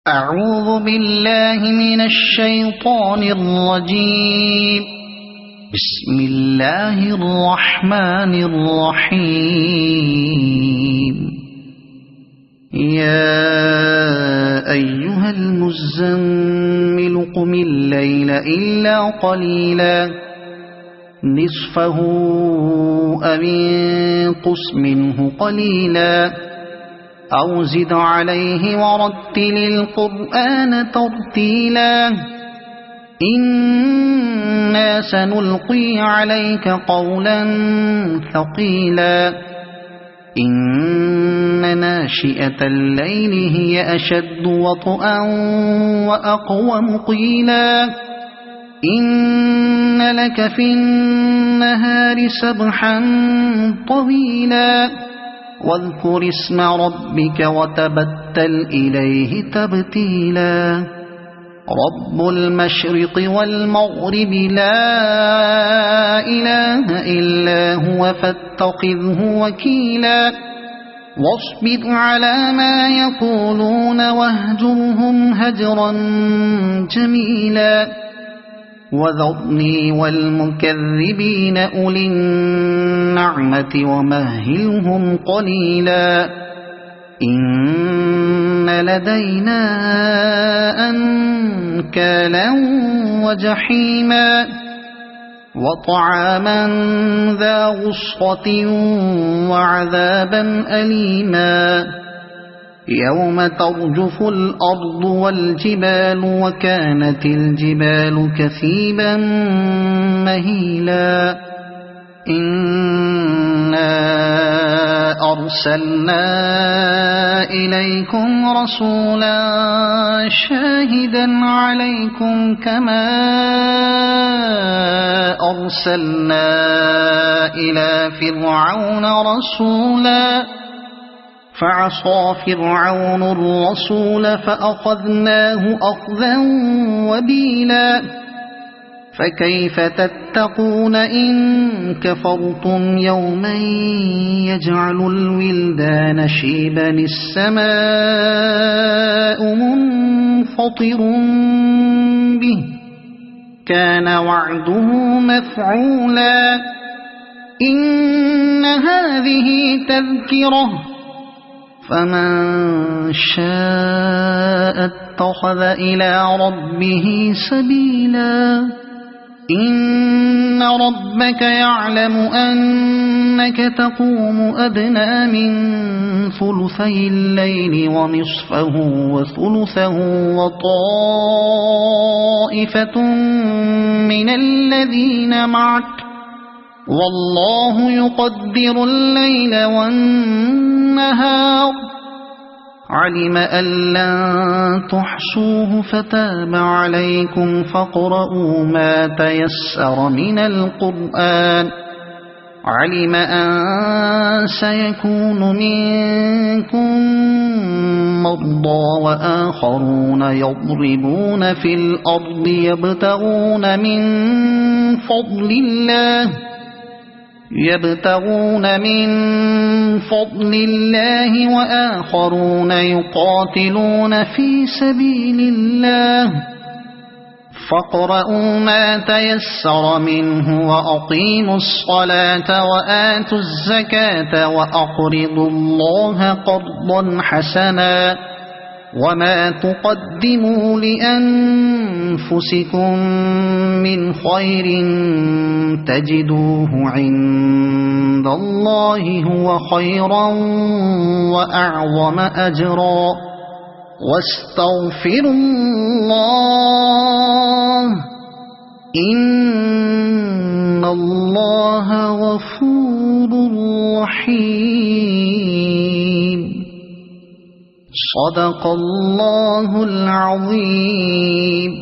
أعوذ بالله من الشيطان الرجيم. بسم الله الرحمن الرحيم. يا أيها المزمل قم الليل إلا قليلا نصفه أو انقص منه قليلا أو زد عليه ورتل القرآن ترتيلا إنا سنلقي عليك قولا ثقيلا إن ناشئة الليل هي أشد وطئا وأقوم قيلا إن لك في النهار سبحا طويلا واذكر اسم ربك وتبتل إليه تبتيلا رب المشرق والمغرب لا إله إلا هو فاتخذه وكيلا واصبر على ما يقولون واهجرهم هجرا جميلا وذرني والمكذبين أولي النعمة ومهلهم قليلا إن لدينا أنكالا وجحيما وطعاما ذا غصة وعذابا أليما يوم ترجف الأرض والجبال وكانت الجبال كثيبا مهيلا إنا أرسلنا إليكم رسولا شاهدا عليكم كما أرسلنا إلى فرعون رسولا فعصى فرعون الرسول فأخذناه أخذا وبيلا فكيف تتقون إن كفرتم يوما يجعل الولدان شيبا السماء منفطر به كان وعده مفعولا إن هذه تذكرة فمن شاء اتخذ إلى ربه سبيلا إن ربك يعلم أنك تقوم أدنى من ثلثي الليل ونصفه وثلثه وطائفة من الذين معك والله يقدر الليل والنهار علم أن لن تحصوه فتاب عليكم فاقرؤوا ما تيسر من القرآن علم أن سيكون منكم مرضى وآخرون يضربون في الأرض يبتغون من فضل الله وآخرون يقاتلون في سبيل الله فاقرؤوا ما تيسر منه وأقيموا الصلاة وآتوا الزكاة وأقرضوا الله قرضا حسنا وما تقدموا لأنفسكم من خير تجدوه عند الله هو خيرا وأعظم أجرا واستغفروا الله إن الله غفور رحيم صدق الله العظيم.